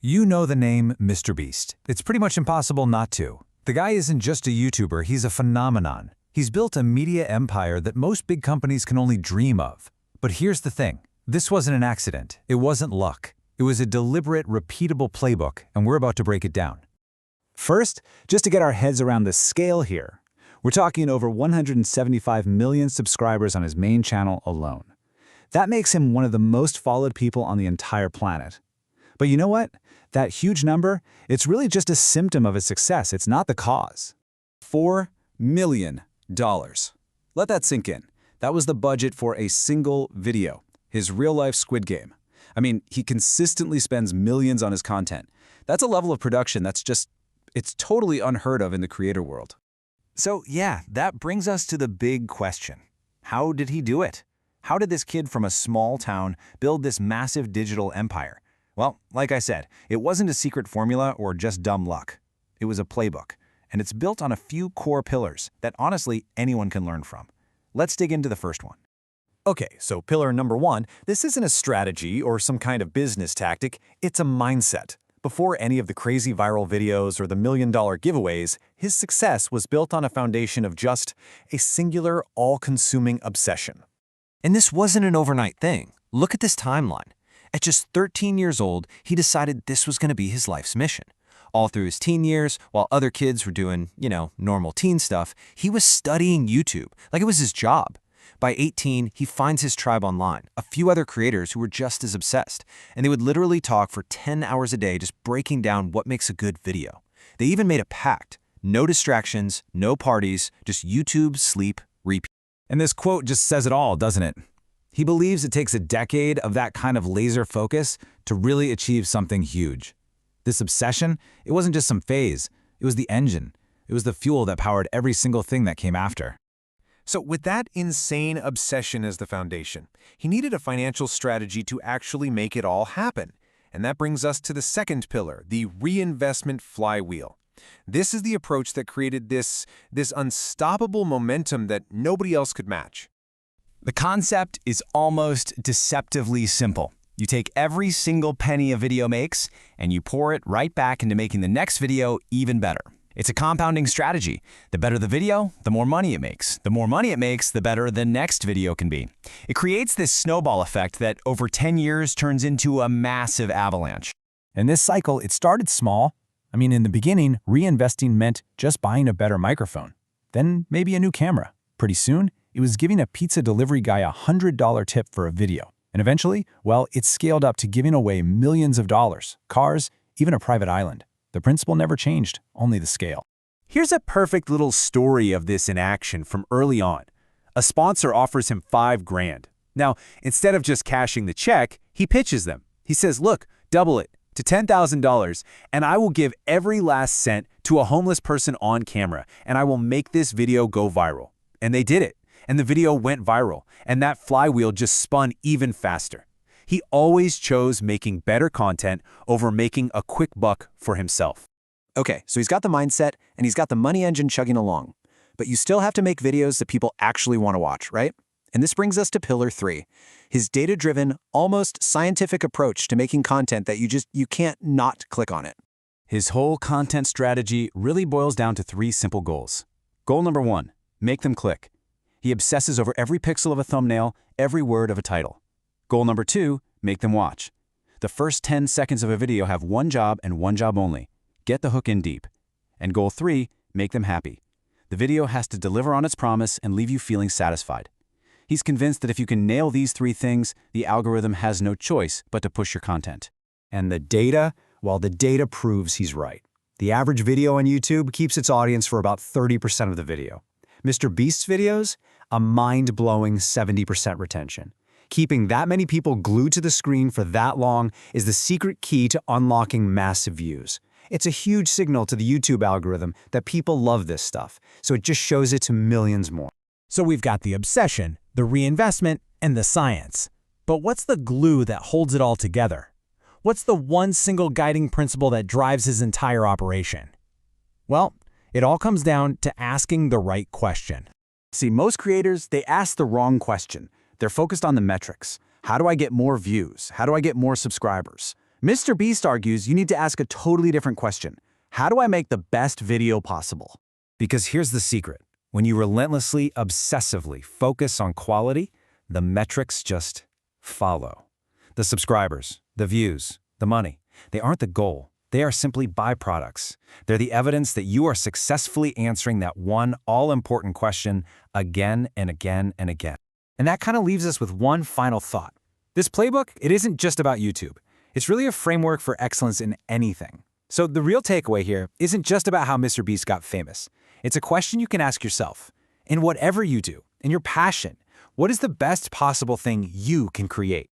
You know the name MrBeast. It's pretty much impossible not to. The guy isn't just a YouTuber, he's a phenomenon. He's built a media empire that most big companies can only dream of. But here's the thing. This wasn't an accident. It wasn't luck. It was a deliberate, repeatable playbook, and we're about to break it down. First, just to get our heads around the scale here, we're talking over 175 million subscribers on his main channel alone. That makes him one of the most followed people on the entire planet. But you know what? That huge number, it's really just a symptom of his success. It's not the cause. $4 million. Let that sink in. That was the budget for a single video, his real-life Squid Game. I mean, he consistently spends millions on his content. That's a level of production that's it's totally unheard of in the creator world. So yeah, that brings us to the big question. How did he do it? How did this kid from a small town build this massive digital empire? Well, like I said, it wasn't a secret formula or just dumb luck. It was a playbook, and it's built on a few core pillars that honestly anyone can learn from. Let's dig into the first one. Okay, so pillar number 1, this isn't a strategy or some kind of business tactic, it's a mindset. Before any of the crazy viral videos or the million-dollar giveaways, his success was built on a foundation of just a singular, all-consuming obsession. And this wasn't an overnight thing. Look at this timeline. At just 13 years old, he decided this was going to be his life's mission. All through his teen years, while other kids were doing, normal teen stuff, he was studying YouTube, like it was his job. By 18, he finds his tribe online, a few other creators who were just as obsessed, and they would literally talk for 10 hours a day just breaking down what makes a good video. They even made a pact. No distractions, no parties, just YouTube, sleep, repeat. And this quote just says it all, doesn't it? He believes it takes a decade of that kind of laser focus to really achieve something huge. This obsession, it wasn't just some phase. It was the engine. It was the fuel that powered every single thing that came after. So with that insane obsession as the foundation, he needed a financial strategy to actually make it all happen. And that brings us to the second pillar, the reinvestment flywheel. This is the approach that created this unstoppable momentum that nobody else could match. The concept is almost deceptively simple. You take every single penny a video makes, and you pour it right back into making the next video even better. It's a compounding strategy. The better the video, the more money it makes. The more money it makes, the better the next video can be. It creates this snowball effect that over 10 years turns into a massive avalanche. And this cycle, it started small. I mean, in the beginning, reinvesting meant just buying a better microphone. Then maybe a new camera. Pretty soon, it was giving a pizza delivery guy a $100 tip for a video. And eventually, well, it scaled up to giving away millions of dollars, cars, even a private island. The principle never changed, only the scale. Here's a perfect little story of this in action from early on. A sponsor offers him $5,000. Now, instead of just cashing the check, he pitches them. He says, look, double it to $10,000, and I will give every last cent to a homeless person on camera, and I will make this video go viral. And they did it, and the video went viral, and that flywheel just spun even faster. He always chose making better content over making a quick buck for himself. Okay, so he's got the mindset and he's got the money engine chugging along. But you still have to make videos that people actually want to watch, right? And this brings us to pillar 3, his data-driven, almost scientific approach to making content that you can't not click on it. His whole content strategy really boils down to 3 simple goals. Goal number 1, make them click. He obsesses over every pixel of a thumbnail, every word of a title. Goal number 2, make them watch. The first 10 seconds of a video have one job and one job only. Get the hook in deep. And goal 3, make them happy. The video has to deliver on its promise and leave you feeling satisfied. He's convinced that if you can nail these 3 things, the algorithm has no choice but to push your content. And the data, well, the data proves he's right. The average video on YouTube keeps its audience for about 30% of the video. MrBeast's videos, a mind-blowing 70% retention. Keeping that many people glued to the screen for that long is the secret key to unlocking massive views. It's a huge signal to the YouTube algorithm that people love this stuff, so it just shows it to millions more. So we've got the obsession, the reinvestment, and the science. But what's the glue that holds it all together? What's the one single guiding principle that drives his entire operation? Well, it all comes down to asking the right question. See, most creators, they ask the wrong question. They're focused on the metrics. How do I get more views? How do I get more subscribers? MrBeast argues you need to ask a totally different question. How do I make the best video possible? Because here's the secret. When you relentlessly, obsessively focus on quality, the metrics just follow. The subscribers, the views, the money, they aren't the goal. They are simply byproducts. They're the evidence that you are successfully answering that one all-important question again and again and again. And that kind of leaves us with one final thought. This playbook, it isn't just about YouTube. It's really a framework for excellence in anything. So the real takeaway here isn't just about how MrBeast got famous. It's a question you can ask yourself. In whatever you do, in your passion, what is the best possible thing you can create?